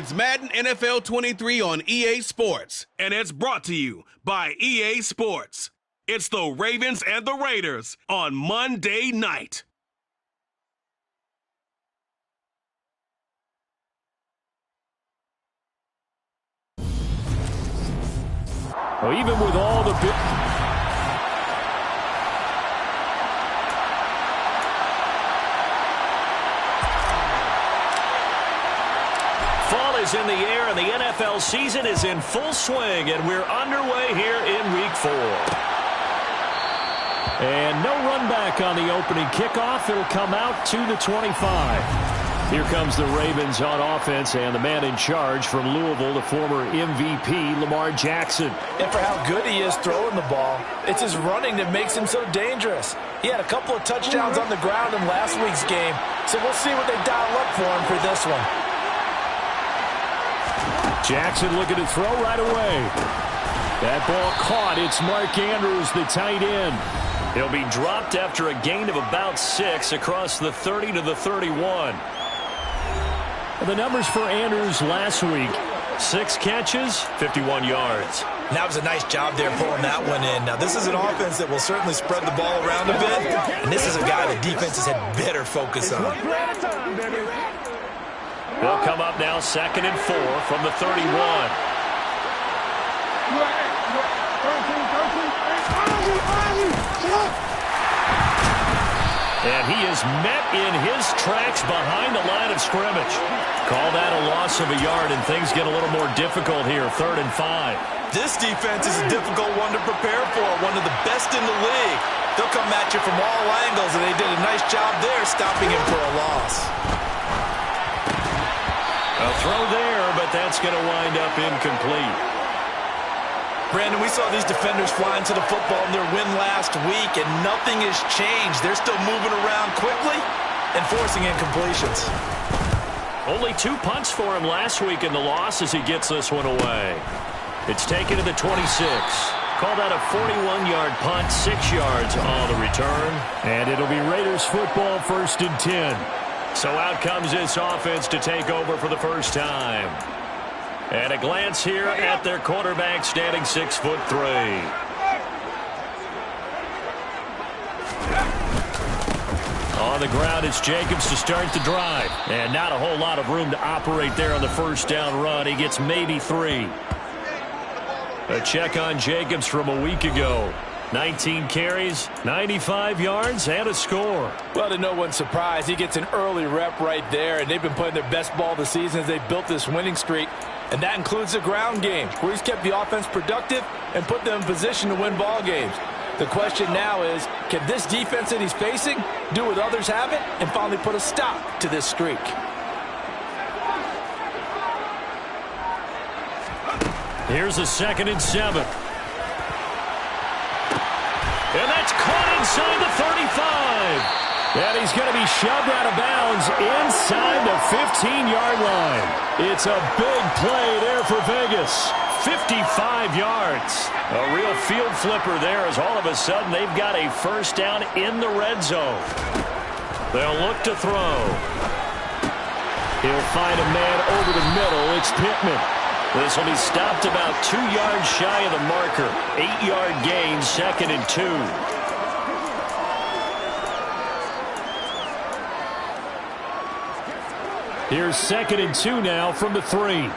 It's Madden NFL 23 on EA Sports, and it's brought to you by EA Sports. It's the Ravens and the Raiders on Monday night. Well, even with all the big... Fall is in the air, and the NFL season is in full swing, and we're underway here in Week 4. And no run back on the opening kickoff. It'll come out to the 25. Here comes the Ravens on offense, and the man in charge from Louisville, the former MVP, Lamar Jackson. And for how good he is throwing the ball, it's his running that makes him so dangerous. He had a couple of touchdowns on the ground in last week's game, so we'll see what they dial up for him for this one. Jackson looking to throw right away. That ball caught. It's Mark Andrews, the tight end. He'll be dropped after a gain of about 6 across the 30 to the 31. The numbers for Andrews last week: 6 catches, 51 yards. That was a nice job there pulling that one in. Now, this is an offense that will certainly spread the ball around a bit, and this is a guy the defenses had better focus on. They'll come up now 2nd and 4 from the 31. And he is met in his tracks behind the line of scrimmage. Call that a loss of a yard, and things get a little more difficult here, 3rd and 5. This defense is a difficult one to prepare for, one of the best in the league. They'll come at you from all angles, and they did a nice job there stopping him for a loss. A throw there, but that's going to wind up incomplete. Brandon, we saw these defenders flying to the football in their win last week, and nothing has changed. They're still moving around quickly and forcing incompletions. Only 2 punts for him last week in the loss as he gets this one away. It's taken to the 26. Call that a 41-yard punt, 6 yards on the return. And it'll be Raiders football, 1st and 10. So out comes this offense to take over for the first time. And a glance here at their quarterback, standing 6'3". On the ground, it's Jacobs to start the drive. And not a whole lot of room to operate there on the first down run. He gets maybe 3. A check on Jacobs from a week ago. 19 carries, 95 yards, and a score. Well, to no one's surprise, he gets an early rep right there, and they've been playing their best ball this season as they built this winning streak. And that includes the ground game, where he's kept the offense productive and put them in position to win ball games. The question now is, can this defense that he's facing do what others haven't and finally put a stop to this streak? Here's a 2nd and 7. And that's caught inside the 35. And he's going to be shoved out of bounds inside the 15-yard line. It's a big play there for Vegas. 55 yards. A real field flipper there as all of a sudden they've got a first down in the red zone. They'll look to throw. He'll find a man over the middle. It's Pittman. This will be stopped about 2 yards shy of the marker. 8-yard gain, 2nd and 2. Here's 2nd and 2 now from the 3.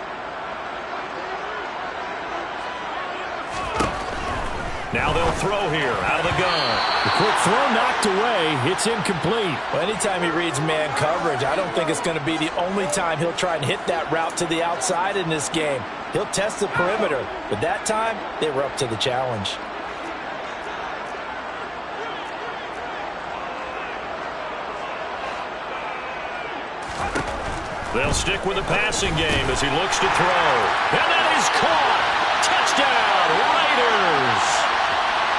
Now they'll throw here out of the gun. The quick throw knocked away. It's incomplete. Well, anytime he reads man coverage, I don't think it's going to be the only time he'll try and hit that route to the outside in this game. He'll test the perimeter, but that time they were up to the challenge. They'll stick with the passing game as he looks to throw. And that is caught. Touchdown, Raiders.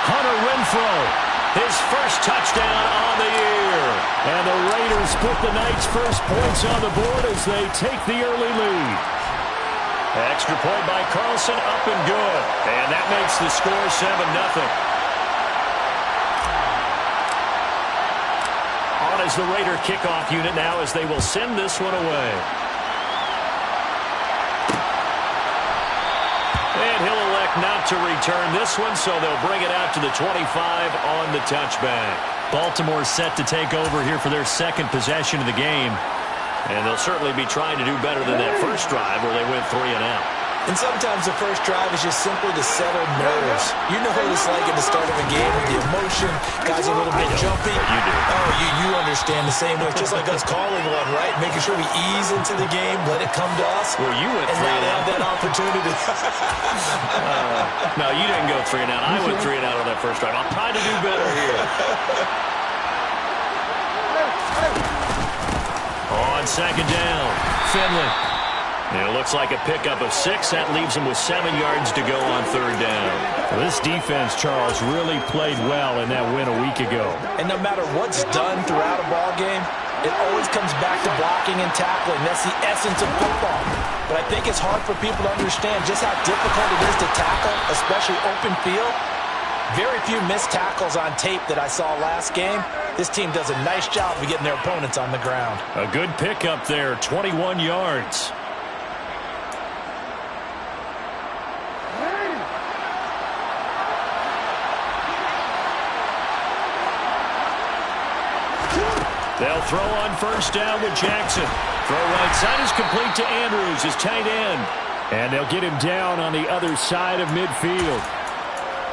Hunter Renfrow, his first touchdown on the year. And the Raiders put the Knights' first points on the board as they take the early lead. Extra point by Carlson, up and good. And that makes the score 7-0. Is the Raider kickoff unit now as they will send this one away. able to return this one, so they'll bring it out to the 25 on the touchback. Baltimore's set to take over here for their second possession of the game. And they'll certainly be trying to do better than that first drive where they went 3 and out. And sometimes the first drive is just simply to settle nerves. You know what it's like at the start of a game with the emotion, guys are a little bit jumpy. You do. Oh, you understand the same way. It's just like us calling one, right? Making sure we ease into the game, let it come to us. Well, you went 3 and and out. out. That opportunity. No, you didn't go 3 and out. I went 3 and out on that first drive. I'll try to do better here. On second down, Finley. And it looks like a pickup of 6. That leaves him with 7 yards to go on third down. Well, this defense, Charles, really played well in that win a week ago. And no matter what's done throughout a ball game, it always comes back to blocking and tackling. That's the essence of football. But I think it's hard for people to understand just how difficult it is to tackle, especially open field. Very few missed tackles on tape that I saw last game. This team does a nice job of getting their opponents on the ground. A good pickup there, 21 yards. They'll throw on first down with Jackson. Throw right side is complete to Andrews, his tight end. And they'll get him down on the other side of midfield.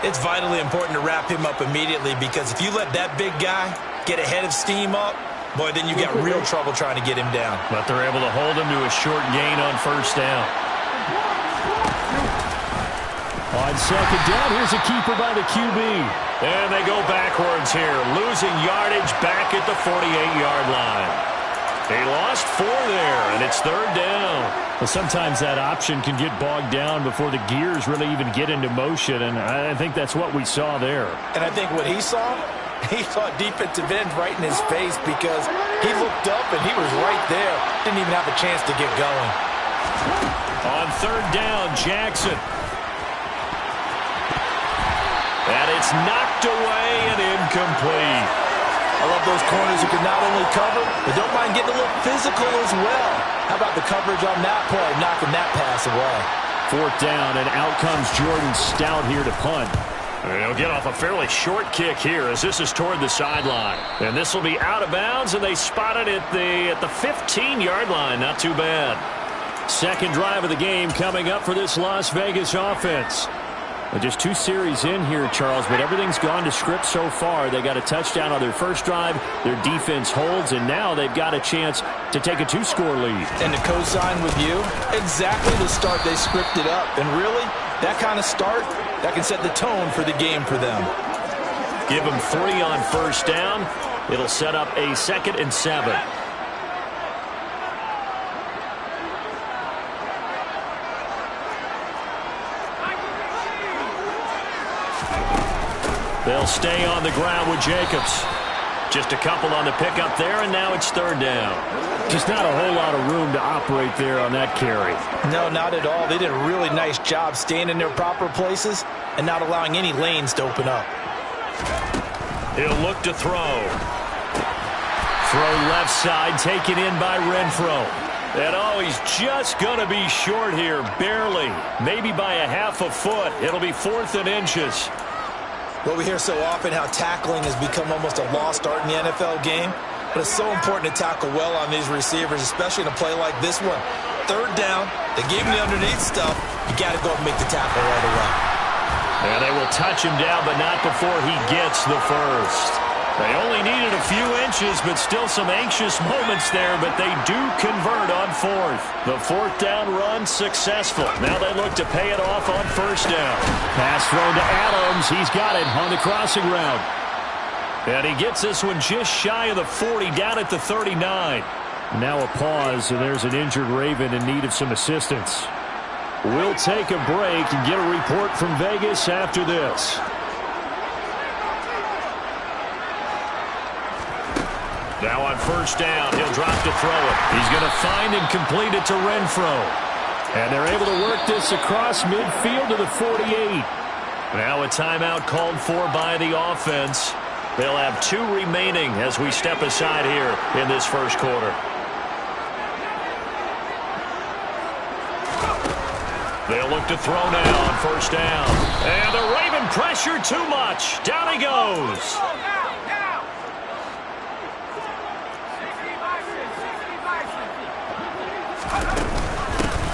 It's vitally important to wrap him up immediately, because if you let that big guy get ahead of steam up, boy, then you got real trouble trying to get him down. But they're able to hold him to a short gain on first down. On second down, here's a keeper by the QB. And they go backwards here, losing yardage back at the 48-yard line. They lost 4 there, and it's third down. Well, sometimes that option can get bogged down before the gears really even get into motion, and I think that's what we saw there. And I think what he saw defensive end right in his face, because he looked up and he was right there. Didn't even have a chance to get going. On third down, Jackson. And it's knocked away and incomplete. I love those corners who can not only cover, but don't mind getting a little physical as well. How about the coverage on that play, knocking that pass away? Fourth down, and out comes Jordan Stout here to punt. They'll get off a fairly short kick here as this is toward the sideline. And this will be out of bounds, and they spot it at the 15-yard line. Not too bad. Second drive of the game coming up for this Las Vegas offense. Well, just 2 series in here, Charles, but everything's gone to script so far. They got a touchdown on their first drive. Their defense holds, and now they've got a chance to take a 2-score lead. And to co-sign with you, exactly the start they scripted up. And really, that kind of start, that can set the tone for the game for them. Give them 3 on first down. It'll set up a 2nd and 7. They'll stay on the ground with Jacobs. Just a couple on the pickup there, and now it's third down. Just not a whole lot of room to operate there on that carry. No, not at all. They did a really nice job staying in their proper places and not allowing any lanes to open up. He'll look to throw. Throw left side, taken in by Renfro. And oh, he's just going to be short here, barely. Maybe by a half a foot. It'll be 4th and inches. Well, we hear so often how tackling has become almost a lost art in the NFL game. But it's so important to tackle well on these receivers, especially in a play like this one. Third down, they gave him the underneath stuff. You got to go and make the tackle right away. And they will touch him down, but not before he gets the first. They only needed a few inches, but still some anxious moments there, but they do convert on 4th. The 4th down run successful. Now they look to pay it off on first down. Pass thrown to Adams. He's got it on the crossing route. And he gets this one just shy of the 40, down at the 39. Now a pause, and there's an injured Raven in need of some assistance. We'll take a break and get a report from Vegas after this. Now on first down, he'll drop to throw it. He's going to find and complete it to Renfro. And they're able to work this across midfield to the 48. Now a timeout called for by the offense. They'll have 2 remaining as we step aside here in this first quarter. They'll look to throw now on first down. And the Raven pressure too much. Down he goes.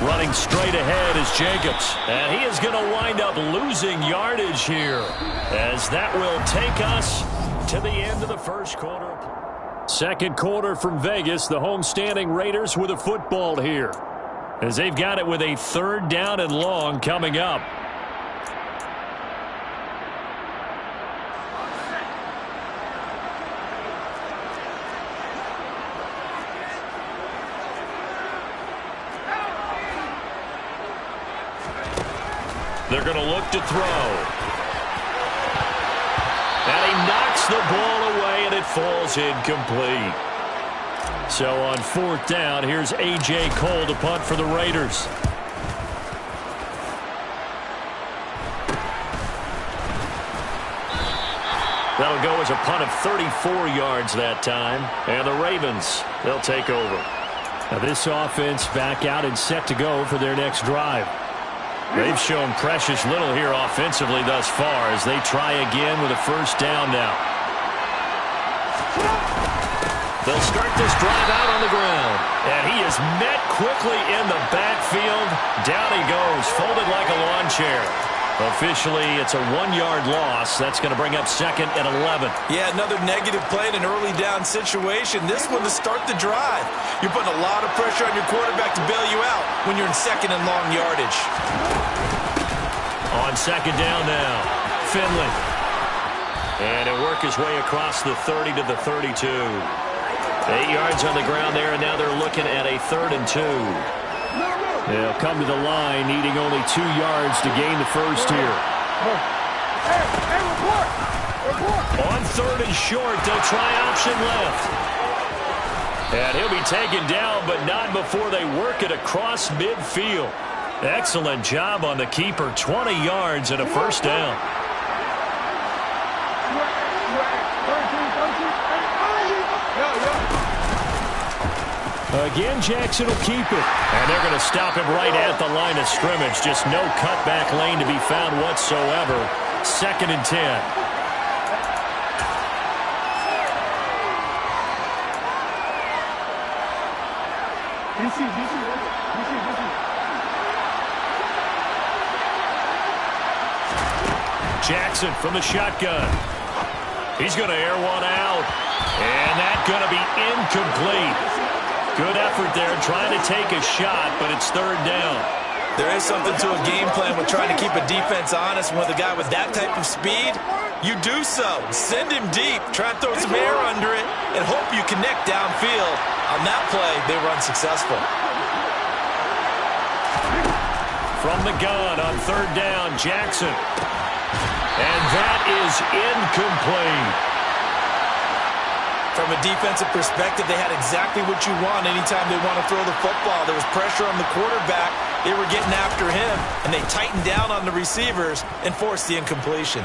Running straight ahead is Jacobs. And he is going to wind up losing yardage here, as that will take us to the end of the first quarter. Second quarter from Vegas. The homestanding Raiders with a football here, as they've got it with a 3rd down and long coming up. They're going to look to throw. And he knocks the ball away, and it falls incomplete. So on 4th down, here's A.J. Cole to punt for the Raiders. That'll go as a punt of 34 yards that time. And the Ravens, they'll take over. Now this offense back out and set to go for their next drive. They've shown precious little here offensively thus far, as they try again with a 1st down now. They'll start this drive out on the ground. And he is met quickly in the backfield. Down he goes, folded like a lawn chair. Officially, it's a 1-yard loss. That's going to bring up 2nd and 11. Yeah, another negative play in an early down situation. This one to start the drive. You're putting a lot of pressure on your quarterback to bail you out when you're in 2nd and long yardage. On 2nd down now, Finley. And he'll work his way across the 30 to the 32. 8 yards on the ground there, and now they're looking at a 3rd and 2. They'll come to the line, needing only 2 yards to gain the first here. On 3rd and short, they'll try option left. And he'll be taken down, but not before they work it across midfield. Excellent job on the keeper. 20 yards and a 1st down. Again, Jackson will keep it. And they're going to stop him right at the line of scrimmage. Just no cutback lane to be found whatsoever. 2nd and 10. Jackson from the shotgun. He's going to air one out. And that's going to be incomplete. Good effort there, trying to take a shot, but it's 3rd down. There is something to a game plan with trying to keep a defense honest. With a guy with that type of speed, you do so. Send him deep, try to throw some air under it, and hope you connect downfield. On that play, they were unsuccessful. From the gun on 3rd down, Jackson. And that is incomplete. From a defensive perspective, they had exactly what you want anytime they want to throw the football. There was pressure on the quarterback. They were getting after him, and they tightened down on the receivers and forced the incompletion.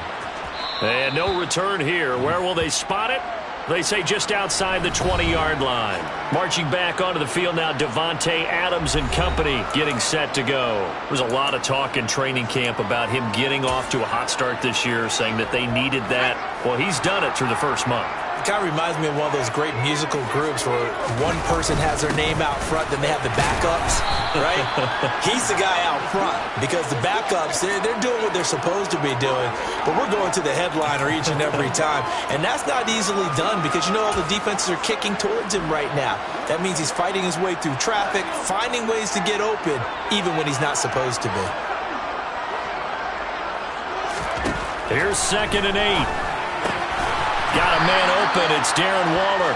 And no return here. Where will they spot it? They say just outside the 20-yard line. Marching back onto the field now, Devontae Adams and company getting set to go. There's a lot of talk in training camp about him getting off to a hot start this year, saying that they needed that. Well, he's done it through the first month. It kind of reminds me of one of those great musical groups where one person has their name out front, then they have the backups, right? He's the guy out front because the backups, they're doing what they're supposed to be doing, but we're going to the headliner each and every time. And that's not easily done because, you know, all the defenses are kicking towards him right now. That means he's fighting his way through traffic, finding ways to get open, even when he's not supposed to be. Here's 2nd and 8. Got a man open. It's Darren Waller.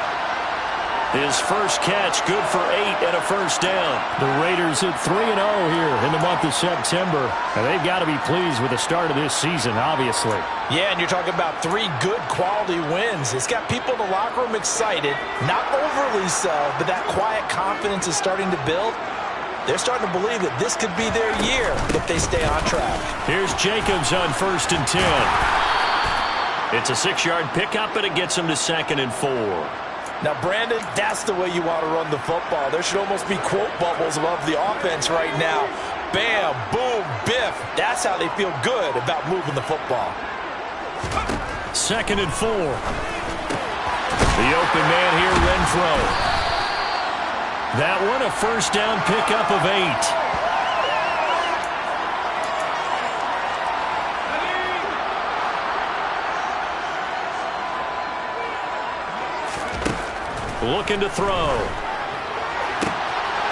His first catch, good for 8 and a 1st down. The Raiders at 3-0 here in the month of September. And they've got to be pleased with the start of this season, obviously. Yeah, and you're talking about 3 good quality wins. It's got people in the locker room excited. Not overly so, but that quiet confidence is starting to build. They're starting to believe that this could be their year if they stay on track. Here's Jacobs on 1st and 10. It's a 6-yard pickup, and it gets him to 2nd and 4. Now, Brandon, that's the way you want to run the football. There should almost be quote bubbles above the offense right now. Bam, boom, biff. That's how they feel good about moving the football. 2nd and 4. The open man here, Renfro. That one a first down pickup of 8. Looking to throw.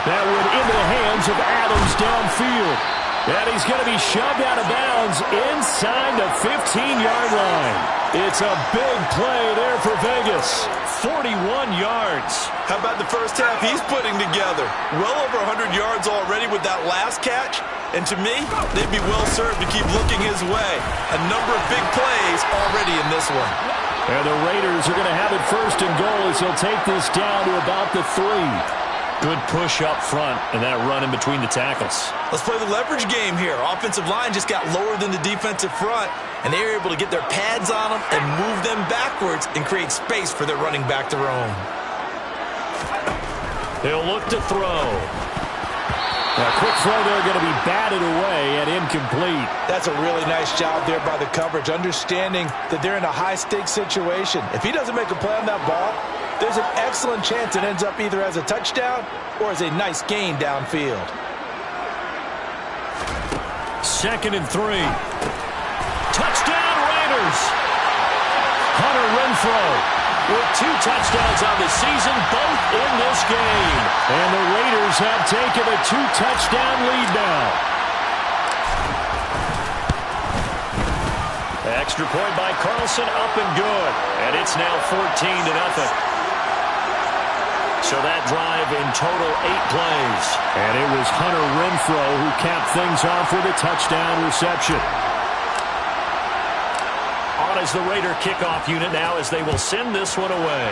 That one into the hands of Adams downfield. And he's going to be shoved out of bounds inside the 15-yard line. It's a big play there for Vegas. 41 yards. How about the first half he's putting together? Well over 100 yards already with that last catch. And to me, they'd be well served to keep looking his way. A number of big plays already in this one. And the Raiders are going to have it 1st and goal as he'll take this down to about the 3. Good push up front and that run in between the tackles. Let's play the leverage game here. Offensive line just got lower than the defensive front, and they were able to get their pads on them and move them backwards and create space for their running back to roam. They'll look to throw. A quick throw there going to be batted away and incomplete. That's a really nice job there by the coverage, understanding that they're in a high-stakes situation. If he doesn't make a play on that ball, there's an excellent chance it ends up either as a touchdown or as a nice gain downfield. 2nd and 3. Touchdown Raiders! Hunter Renfro with 2 touchdowns on the season, both in this game. And the Raiders have taken a 2-touchdown lead now. Extra point by Carlson, up and good. And it's now 14-0. So that drive in total 8 plays. And it was Hunter Renfro who capped things off with a touchdown reception. On as the Raider kickoff unit now as they will send this one away.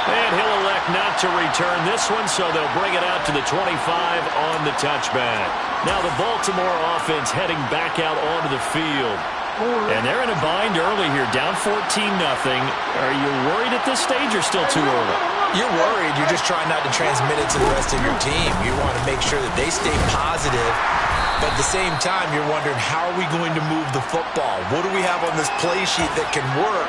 And he'll elect not to return this one, so they'll bring it out to the 25 on the touchback. Now the Baltimore offense heading back out onto the field. And they're in a bind early here, down 14-0. Are you worried at this stage or still too early? You're worried. You're just trying not to transmit it to the rest of your team. You want to make sure that they stay positive. But at the same time, you're wondering, how are we going to move the football? What do we have on this play sheet that can work?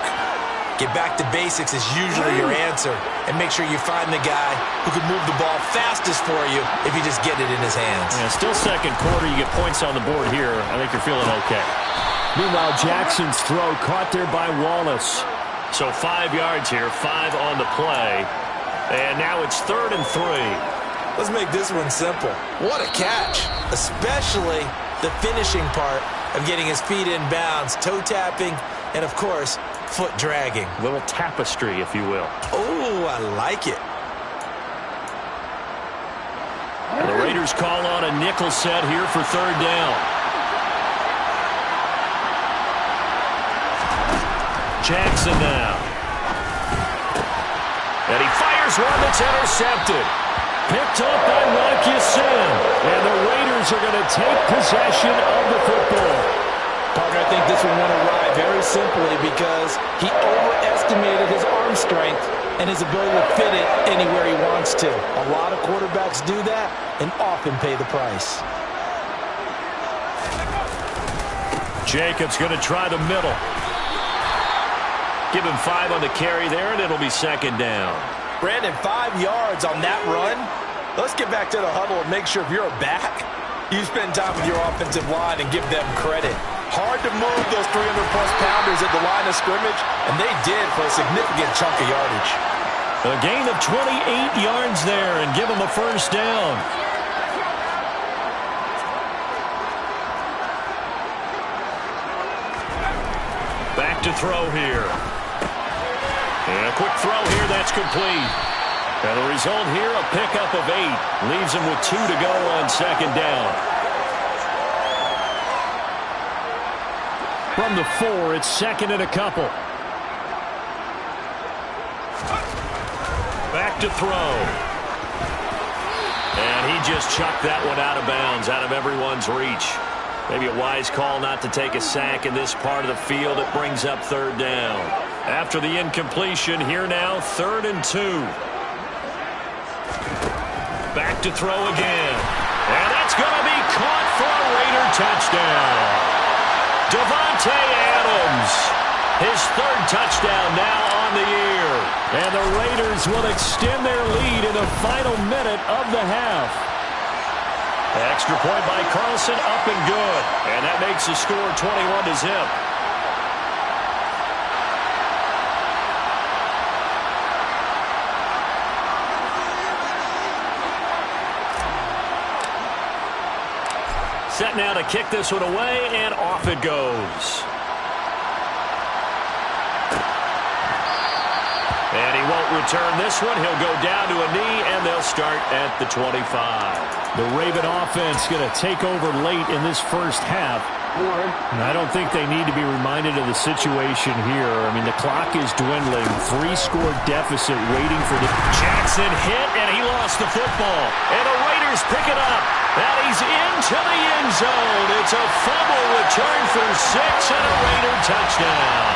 Get back to basics is usually your answer. And make sure you find the guy who can move the ball fastest for you if you just get it in his hands. Yeah, still 2nd quarter. You get points on the board here. I think you're feeling okay. Meanwhile, Jackson's throw caught there by Wallace. So 5 yards here, 5 on the play. And now it's 3rd and 3. Let's make this one simple. What a catch, especially the finishing part of getting his feet in bounds, toe tapping, and of course, foot dragging. A little tapestry, if you will. Oh, I like it. And the Raiders call on a nickel set here for 3rd down. Jackson now. And he fires one that's intercepted. Picked up by Watkinson. And the Raiders are going to take possession of the football. Partner, I think this one went awry very simply because he overestimated his arm strength and his ability to fit it anywhere he wants to. A lot of quarterbacks do that and often pay the price. Jacobs going to try the middle. Give him 5 on the carry there, and it'll be 2nd down. Brandon, 5 yards on that run. Let's get back to the huddle and make sure if you're a back, you spend time with your offensive line and give them credit. Hard to move those 300-plus pounders at the line of scrimmage, and they did for a significant chunk of yardage. A gain of 28 yards there and give them a 1st down. Back to throw here. And a quick throw here, that's complete. And the result here, a pickup of 8. Leaves him with 2 to go on 2nd down. From the 4, it's 2nd and a couple. Back to throw. And he just chucked that one out of bounds, out of everyone's reach. Maybe a wise call not to take a sack in this part of the field. It brings up 3rd down. After the incompletion, here now, 3rd and 2. back to throw again. And that's going to be caught for a Raider touchdown. Davante Adams, his third touchdown now on the year. And the Raiders will extend their lead in the final minute of the half. Extra point by Carlson, up and good. And that makes the score 21-0. Set now to kick this one away, and off it goes. And he won't return this one. He'll go down to a knee, and they'll start at the 25. The Raven offense going to take over late in this first half. And I don't think they need to be reminded of the situation here. I mean, the clock is dwindling. 3-score deficit waiting for the... Jackson hit, and he lost the football. And the Raiders pick it up. And he's into the end zone. It's a fumble return for 6 and a Raider touchdown.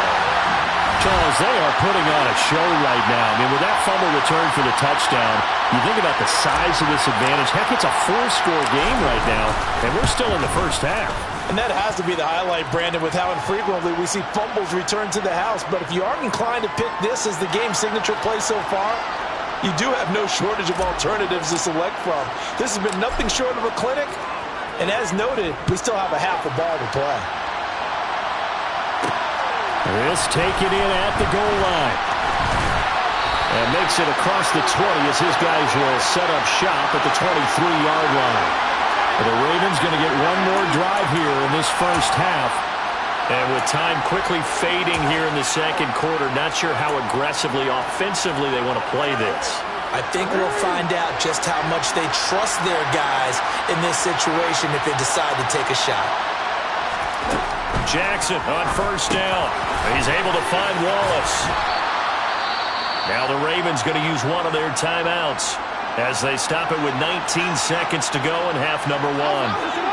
Charles, they are putting on a show right now. I mean, with that fumble return for the touchdown, you think about the size of this advantage. Heck, it's a 4-score game right now, and we're still in the first half. And that has to be the highlight, Brandon, with how infrequently we see fumbles return to the house. But if you aren't inclined to pick this as the game signature play so far, you do have no shortage of alternatives to select from. This has been nothing short of a clinic. And as noted, we still have a half a ball to play. This taken in at the goal line. And makes it across the 20 as his guys will set up shop at the 23-yard line. The Ravens going to get one more drive here in this first half. And with time quickly fading here in the second quarter, not sure how aggressively, offensively they want to play this. I think we'll find out just how much they trust their guys in this situation if they decide to take a shot. Jackson on first down. He's able to find Wallace. Now the Ravens going to use one of their timeouts as they stop it with 19 seconds to go in half number 1.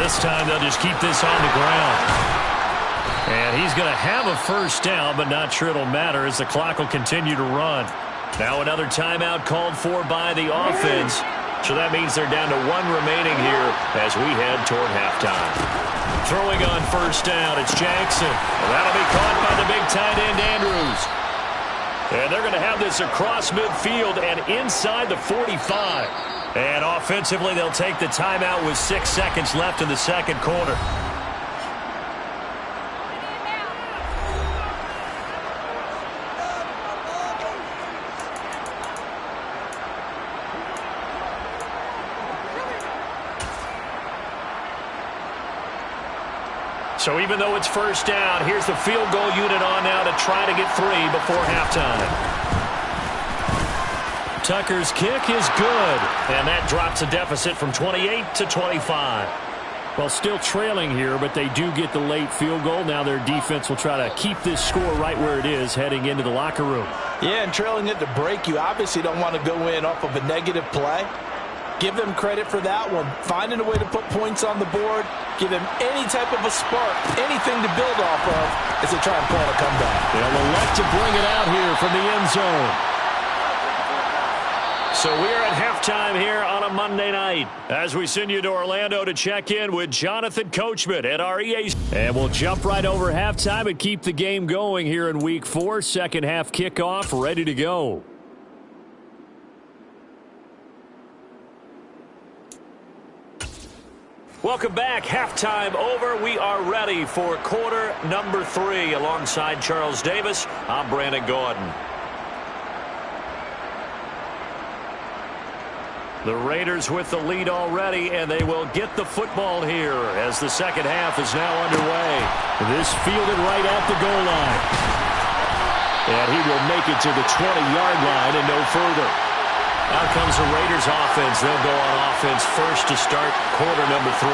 This time they'll just keep this on the ground. And he's going to have a first down, but not sure it'll matter as the clock will continue to run. Now another timeout called for by the offense. So that means they're down to 1 remaining here as we head toward halftime. Throwing on first down, it's Jackson. Well, that'll be caught by the big tight end, Andrews. And they're going to have this across midfield and inside the 45. And offensively, they'll take the timeout with 6 seconds left in the second quarter. So even though it's first down, here's the field goal unit on now to try to get 3 before halftime. Tucker's kick is good, and that drops a deficit from 28 to 25. Well, still trailing here, but they do get the late field goal. Now their defense will try to keep this score right where it is heading into the locker room. Yeah, and trailing it to break, you obviously don't want to go in off of a negative play. Give them credit for that one. Finding a way to put points on the board, give them any type of a spark, anything to build off of as they try and plan a comeback. They'll elect to bring it out here from the end zone. So we're at halftime here on a Monday night as we send you to Orlando to check in with Jonathan Coachman at our EA. And we'll jump right over halftime and keep the game going here in Week 4. Second half kickoff, ready to go. Welcome back. Halftime over. We are ready for quarter number 3. Alongside Charles Davis, I'm Brandon Gordon. The Raiders with the lead already, and they will get the football here as the second half is now underway. This fielded right at the goal line. And he will make it to the 20-yard line and no further. Out comes the Raiders offense. They'll go on offense first to start quarter number 3.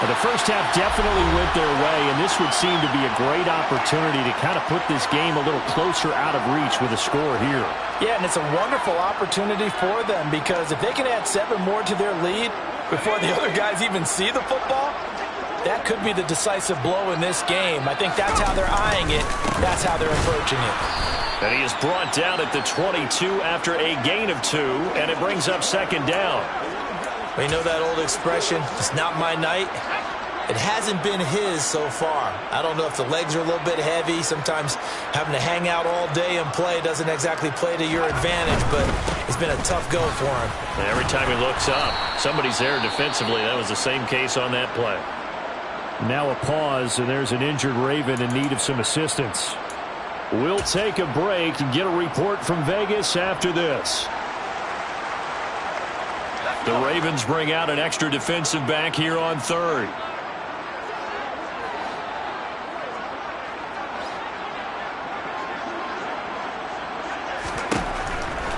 Well, the first half definitely went their way, and this would seem to be a great opportunity to kind of put this game a little closer out of reach with a score here. Yeah, and it's a wonderful opportunity for them because if they can add 7 more to their lead before the other guys even see the football, that could be the decisive blow in this game. I think that's how they're eyeing it. That's how they're approaching it. And he is brought down at the 22 after a gain of 2, and it brings up second down. We know that old expression, it's not my night. It hasn't been his so far. I don't know if the legs are a little bit heavy. Sometimes having to hang out all day and play doesn't exactly play to your advantage, but it's been a tough go for him. And every time he looks up, somebody's there defensively. That was the same case on that play. Now a pause, and there's an injured Raven in need of some assistance. We'll take a break and get a report from Vegas after this. The Ravens bring out an extra defensive back here on third.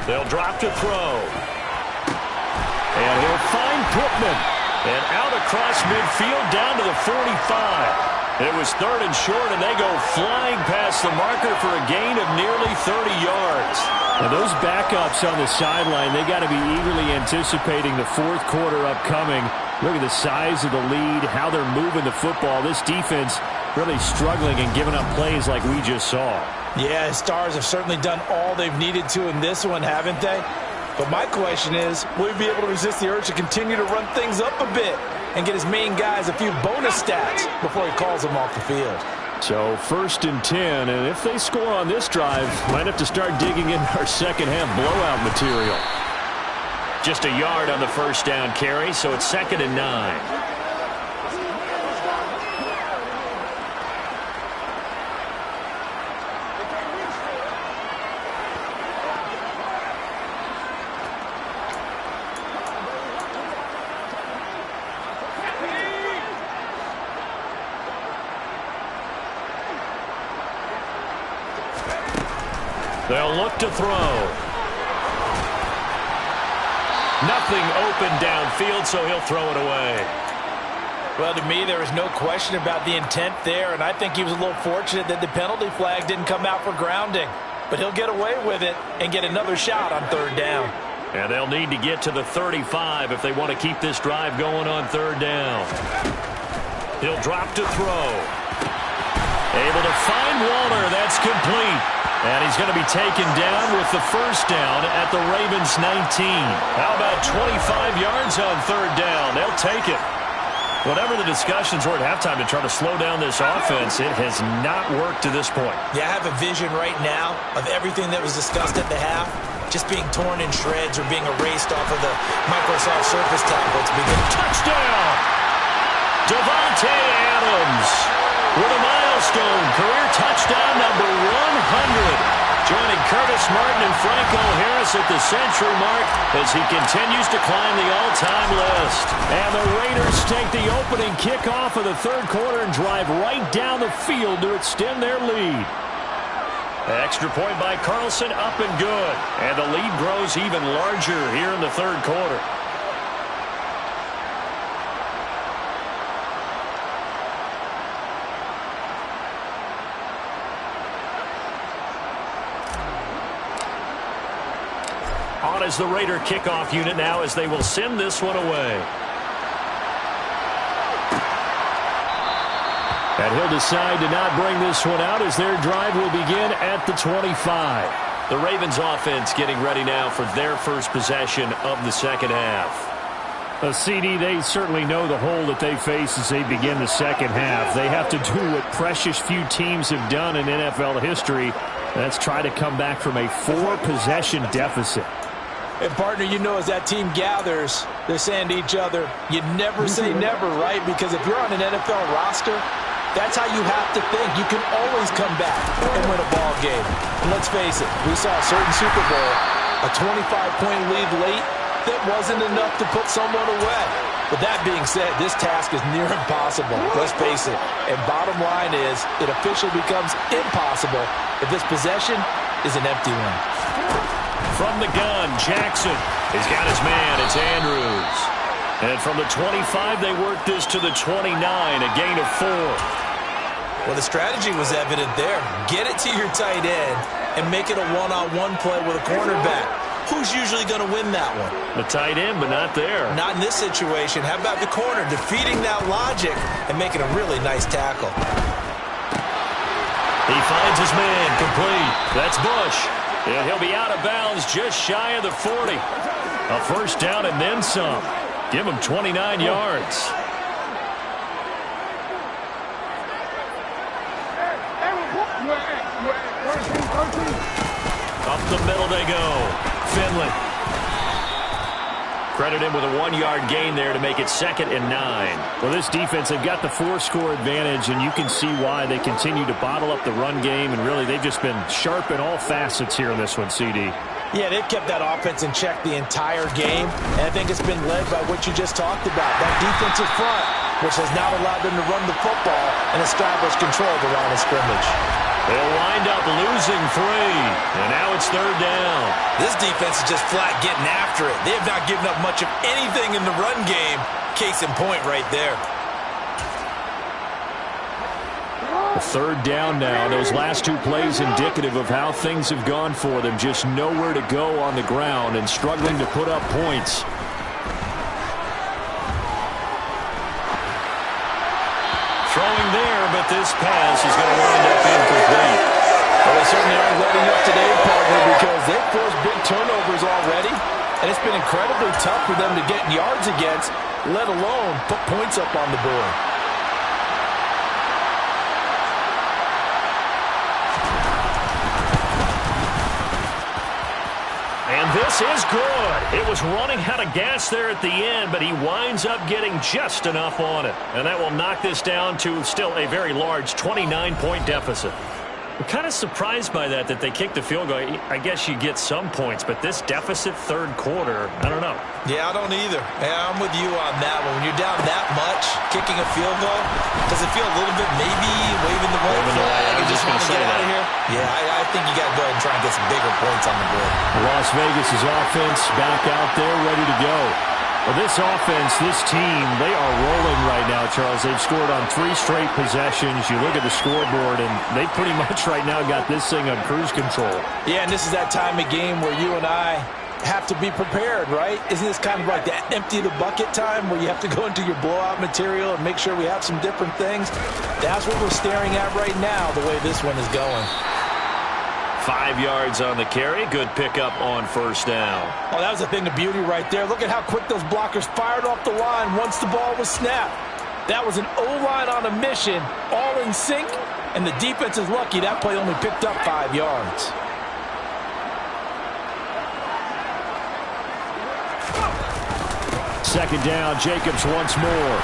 They'll drop to throw. And he'll find Pittman. And out across midfield down to the 45. It was third and short, and they go flying past the marker for a gain of nearly 30 yards. Now those backups on the sideline, they got to be eagerly anticipating the fourth quarter upcoming. Look at the size of the lead, how they're moving the football. This defense really struggling and giving up plays like we just saw. Yeah, Stars have certainly done all they've needed to in this one, haven't they? But my question is, will he be able to resist the urge to continue to run things up a bit and get his main guys a few bonus stats before he calls them off the field? So 1st and 10, and if they score on this drive, might have to start digging in our second half blowout material. Just a yard on the first down carry, so it's 2nd and 9. They'll look to throw. Nothing open downfield, so he'll throw it away. Well, to me, there was no question about the intent there, and I think he was a little fortunate that the penalty flag didn't come out for grounding. But he'll get away with it and get another shot on third down. And they'll need to get to the 35 if they want to keep this drive going on third down. He'll drop to throw. Able to find Waller. That's complete. And he's going to be taken down with the first down at the Ravens 19. How about 25 yards on third down? They'll take it. Whatever the discussions were at halftime to try to slow down this offense, it has not worked to this point. Yeah, I have a vision right now of everything that was discussed at the half just being torn in shreds or being erased off of the Microsoft Surface tablets. Touchdown! Davante Adams with a milestone career touchdown number 100. Joining Curtis Martin and Franco Harris at the century mark as he continues to climb the all-time list. And the Raiders take the opening kickoff of the third quarter and drive right down the field to extend their lead. Extra point by Carlson, up and good. And the lead grows even larger here in the third quarter. On is the Raider kickoff unit now as they will send this one away. And he'll decide to not bring this one out as their drive will begin at the 25. The Ravens offense getting ready now for their first possession of the second half. A CD, they certainly know the hole that they face as they begin the second half. They have to do what precious few teams have done in NFL history. That's try to come back from a 4-possession deficit. And, partner, you know as that team gathers, they're saying to each other, you never say never, right? Because if you're on an NFL roster, that's how you have to think. You can always come back and win a ball game. And let's face it, we saw a certain Super Bowl, a 25-point lead late, that wasn't enough to put someone away. But that being said, this task is near impossible. Let's face it. And bottom line is, it officially becomes impossible if this possession is an empty one. From the gun, Jackson. He's got his man. It's Andrews. And from the 25, they work this to the 29, a gain of 4. Well, the strategy was evident there. Get it to your tight end and make it a one-on-one play with a cornerback. who's usually going to win that one? The tight end, but not there. Not in this situation. How about the corner defeating that logic and making a really nice tackle? He finds his man, complete. That's Bush. And he'll be out of bounds just shy of the 40. A first down and then some. Give him 29 yards. Up the middle they go. Finley. Credit him with a 1-yard gain there to make it 2nd and 9. Well, this defense, they've got the 4-score advantage, and you can see why they continue to bottle up the run game, and really they've just been sharp in all facets here in this one, CD. Yeah, they've kept that offense in check the entire game, and I think it's been led by what you just talked about, that defensive front, which has not allowed them to run the football and establish control of the line of scrimmage. They'll wind up losing 3, and now it's 3rd down. This defense is just flat getting after it. They have not given up much of anything in the run game. Case in point right there. The 3rd down now. Those last 2 plays indicative of how things have gone for them. Just nowhere to go on the ground and struggling to put up points. Throwing there, but this pass is going to wind up incomplete. Well, they certainly aren't letting up today, partner, because they've forced big turnovers already, and it's been incredibly tough for them to get yards against, let alone put points up on the board. And this is good. It was running out of gas there at the end, but he winds up getting just enough on it. And that will knock this down to still a very large 29-point deficit. I'm kind of surprised by that they kicked the field goal. I guess you get some points, but this deficit 3rd quarter, I don't know. Yeah, I don't either. Yeah, I'm with you on that one. When you're down that much, kicking a field goal, does it feel a little bit maybe waving the white flag and just want to get out of here? Yeah, I think you got to go ahead and try and get some bigger points on the board. Las Vegas' offense back out there, ready to go. Well, this offense, this team, they are rolling right now, Charles. They've scored on 3 straight possessions. You look at the scoreboard, and they pretty much right now got this thing on cruise control. Yeah, and this is that time of game where you and I have to be prepared, right? Isn't this kind of like the empty the bucket time where you have to go into your blowout material and make sure we have some different things? That's what we're staring at right now, the way this one is going. 5 yards on the carry. Good pickup on 1st down. Oh, that was a thing of beauty right there. Look at how quick those blockers fired off the line once the ball was snapped. That was an O-line on a mission, all in sync, and the defense is lucky that play only picked up 5 yards. Second down, Jacobs once more.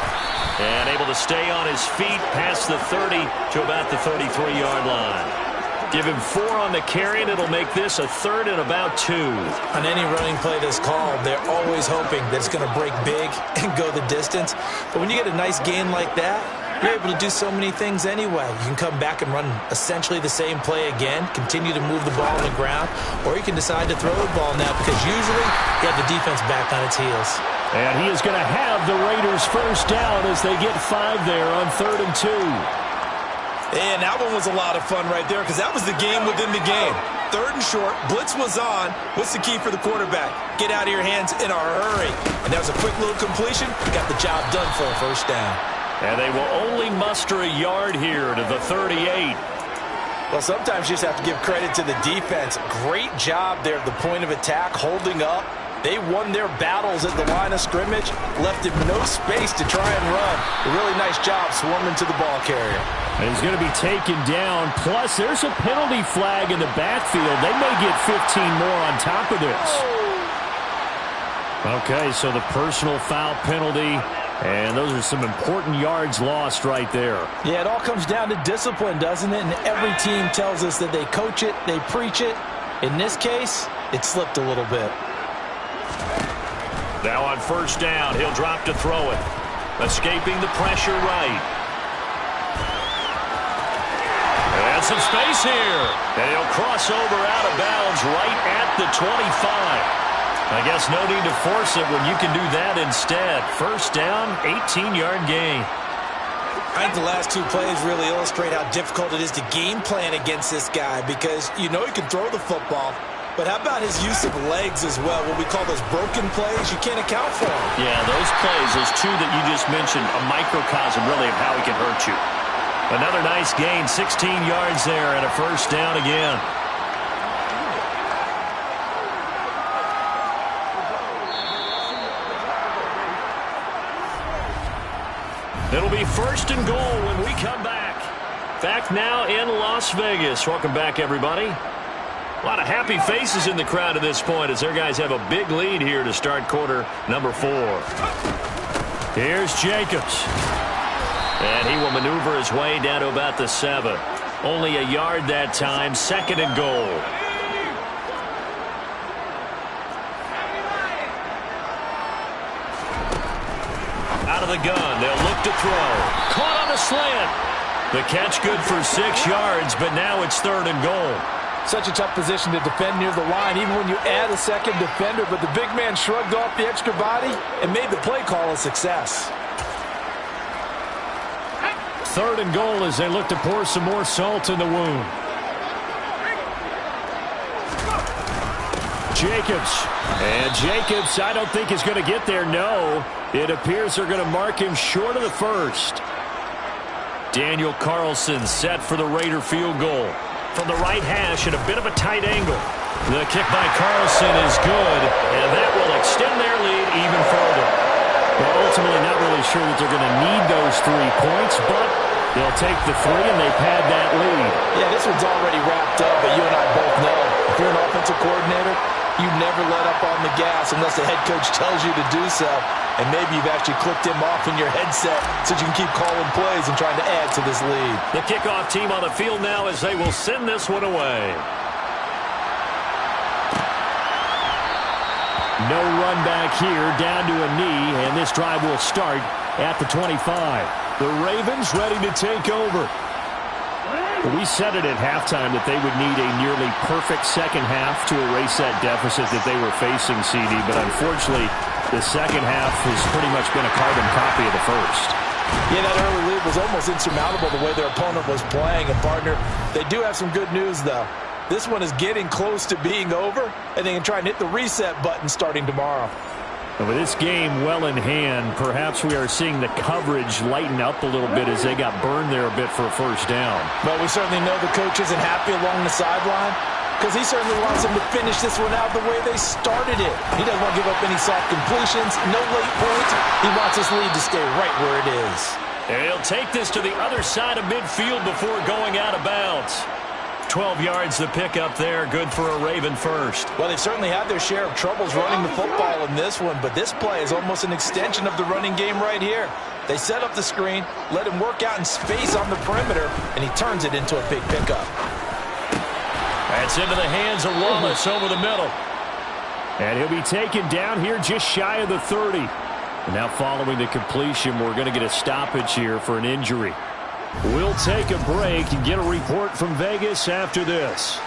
And able to stay on his feet past the 30 to about the 33-yard line. Give him 4 on the carry, and it'll make this a 3rd and about 2. On any running play that's called, they're always hoping that it's going to break big and go the distance. But when you get a nice gain like that, you're able to do so many things anyway. You can come back and run essentially the same play again, continue to move the ball on the ground, or you can decide to throw the ball now because usually you have the defense back on its heels. And he is going to have the Raiders first down as they get 5 there on 3rd and 2. And that one was a lot of fun right there because that was the game within the game. 3rd and short, blitz was on. What's the key for the quarterback? Get out of your hands in a hurry. And that was a quick little completion. Got the job done for a first down. And they will only muster a yard here to the 38. Well, sometimes you just have to give credit to the defense. Great job there at the point of attack, holding up. They won their battles at the line of scrimmage, left him no space to try and run. A really nice job swarming to the ball carrier. And he's going to be taken down. Plus, there's a penalty flag in the backfield. They may get 15 more on top of this. Okay, so the personal foul penalty, and those are some important yards lost right there. Yeah, it all comes down to discipline, doesn't it? And every team tells us that they coach it, they preach it. In this case, it slipped a little bit. Now on first down, he'll drop to throw it. Escaping the pressure right. And some space here. And he'll cross over out of bounds right at the 25. I guess no need to force it when you can do that instead. First down, 18-yard gain. I think the last 2 plays really illustrate how difficult it is to game plan against this guy because you know he can throw the football. But how about his use of legs as well? What we call those broken plays, you can't account for them. Yeah, those plays, those two that you just mentioned, a microcosm really of how he can hurt you. Another nice gain, 16 yards there and a first down again. It'll be first and goal when we come back. Back now in Las Vegas. Welcome back, everybody. A lot of happy faces in the crowd at this point as their guys have a big lead here to start quarter number 4. Here's Jacobs. And he will maneuver his way down to about the 7. Only a yard that time, second and goal. Out of the gun, they'll look to throw. Caught on the slant. The catch good for 6 yards, but now it's third and goal. Such a tough position to defend near the line, even when you add a second defender, but the big man shrugged off the extra body and made the play call a success. Third and goal as they look to pour some more salt in the wound. Jacobs. And Jacobs, I don't think is going to get there, no. It appears they're going to mark him short of the first. Daniel Carlson set for the Raider field goal. From the right hash at a bit of a tight angle. The kick by Carlson is good, and that will extend their lead even further. Well, ultimately not really sure that they're going to need those 3 points, but they'll take the 3 and they pad that lead. Yeah, this one's already wrapped up, but you and I both know if you're an offensive coordinator, you never let up on the gas unless the head coach tells you to do so. And maybe you've actually clicked him off in your headset so you can keep calling plays and trying to add to this lead. The kickoff team on the field now as they will send this one away. No run back here, down to a knee, and this drive will start at the 25. The Ravens ready to take over. We said it at halftime that they would need a nearly perfect second half to erase that deficit that they were facing, CD, but unfortunately, the second half has pretty much been a carbon copy of the first. Yeah, that early lead was almost insurmountable the way their opponent was playing. And, partner, they do have some good news, though. This one is getting close to being over, and they can try and hit the reset button starting tomorrow. And with this game well in hand, perhaps we are seeing the coverage lighten up a little bit as they got burned there a bit for a first down. But we certainly know the coach isn't happy along the sideline because he certainly wants them to finish this one out the way they started it. He doesn't want to give up any soft completions, no late points. He wants this lead to stay right where it is. And he'll take this to the other side of midfield before going out of bounds. 12 yards to pick up there, good for a Raven first. Well, they've certainly had their share of troubles running the football in this one, but this play is almost an extension of the running game right here. They set up the screen, let him work out in space on the perimeter, and he turns it into a big pickup. That's into the hands of Wallace over the middle. And he'll be taken down here just shy of the 30. And now following the completion, we're going to get a stoppage here for an injury. We'll take a break and get a report from Vegas after this.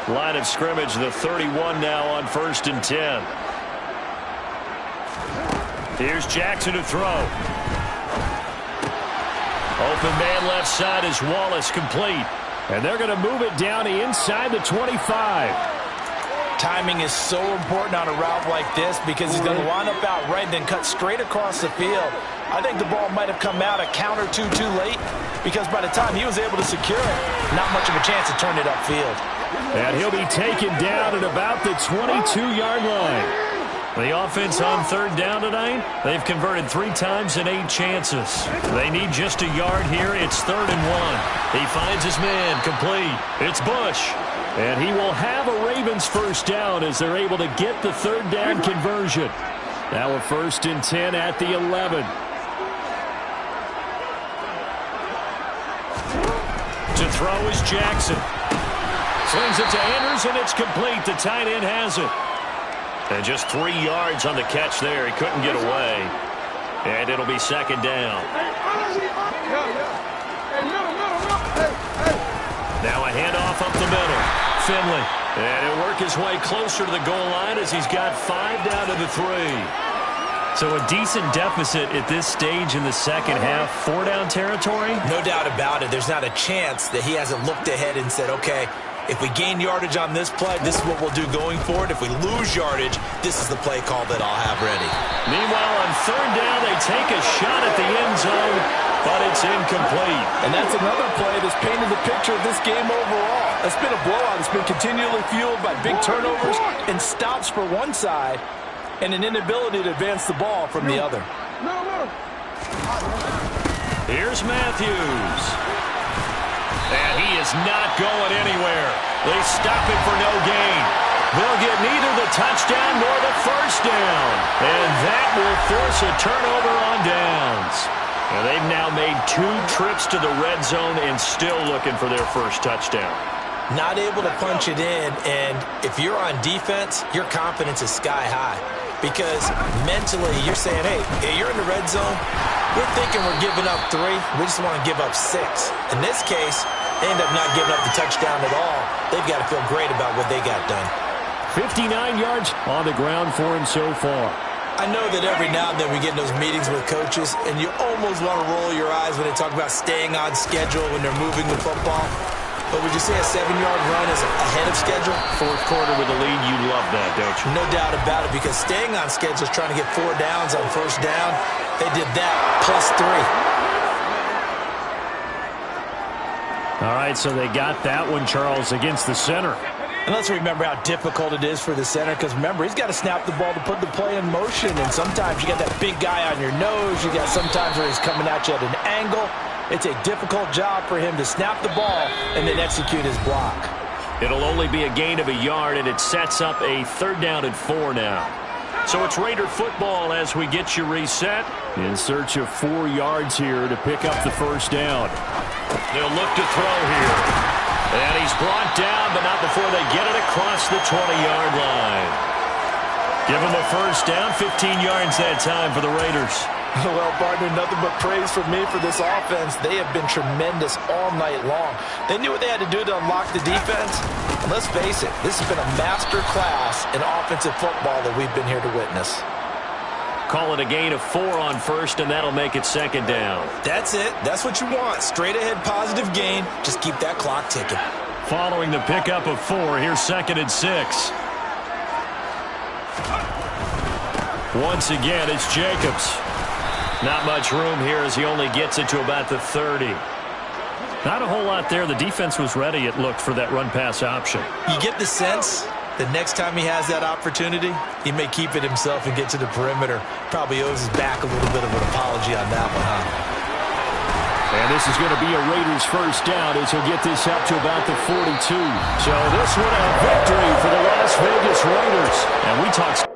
Line of scrimmage, the 31 now on 1st and 10. Here's Jackson to throw. Open man left side is Wallace, complete. And they're going to move it down inside the 25. Timing is so important on a route like this because he's going to line up out right and then cut straight across the field. I think the ball might have come out a count or two too late because by the time he was able to secure it, not much of a chance to turn it upfield. And he'll be taken down at about the 22-yard line. The offense on 3rd down tonight, they've converted 3 times in 8 chances. They need just a yard here. It's 3rd and 1. He finds his man, complete. It's Bush. And he will have a Ravens first down as they're able to get the 3rd down conversion. Now a 1st and 10 at the 11. To throw is Jackson. Slings it to Anders, and it's complete. The tight end has it. And just 3 yards on the catch there. He couldn't get away. And it'll be 2nd down. Now a handoff up the middle. Finley. And he'll work his way closer to the goal line as he's got 5 down to the 3. So a decent deficit at this stage in the second half. 4-down territory? No doubt about it. There's not a chance that he hasn't looked ahead and said, okay, if we gain yardage on this play, this is what we'll do going forward. If we lose yardage, this is the play call that I'll have ready. Meanwhile, on 3rd down, they take a shot at the end zone, but it's incomplete. And that's another play that's painted the picture of this game overall. It's been a blowout. It's been continually fueled by big turnovers and stops for one side and an inability to advance the ball from the other. Here's Matthews. And he is not going anywhere. They stop him for no gain. They'll get neither the touchdown nor the first down. And that will force a turnover on downs. And they've now made 2 trips to the red zone and still looking for their first touchdown. Not able to punch it in, and if you're on defense, your confidence is sky high. Because mentally, you're saying, hey, you're in the red zone. We're thinking we're giving up 3. We just want to give up 6. In this case, they end up not giving up the touchdown at all. They've got to feel great about what they got done. 59 yards on the ground for him so far. I know that every now and then we get in those meetings with coaches, and you almost want to roll your eyes when they talk about staying on schedule when they're moving the football. But would you say a 7-yard run is ahead of schedule? 4th quarter with a lead, you love that, don't you? No doubt about it, because staying on schedule is trying to get 4 downs on 1st down. They did that plus 3. All right, so they got that one, Charles, against the center. And let's remember how difficult it is for the center, because remember, he's got to snap the ball to put the play in motion, and sometimes you got that big guy on your nose. You got sometimes where he's coming at you at an angle. It's a difficult job for him to snap the ball and then execute his block. It'll only be a gain of a yard, and it sets up a 3rd down and 4 now. So it's Raider football as we get you reset. In search of 4 yards here to pick up the first down. They'll look to throw here. And he's brought down, but not before they get it across the 20-yard line. Give him a first down, 15 yards that time for the Raiders. Well, partner, nothing but praise from me for this offense. They have been tremendous all night long. They knew what they had to do to unlock the defense. And let's face it, this has been a master class in offensive football that we've been here to witness. Call it a gain of 4 on 1st, and that'll make it 2nd down. That's it. That's what you want. Straight ahead positive gain. Just keep that clock ticking. Following the pickup of 4, here's 2nd and 6. Once again, it's Jacobs. Not much room here as he only gets it to about the 30. Not a whole lot there. The defense was ready, it looked, for that run-pass option. You get the sense that next time he has that opportunity, he may keep it himself and get to the perimeter. Probably owes his back a little bit of an apology on that one, huh? And this is going to be a Raiders first down as he'll get this up to about the 42. So this one a victory for the Las Vegas Raiders. And we talked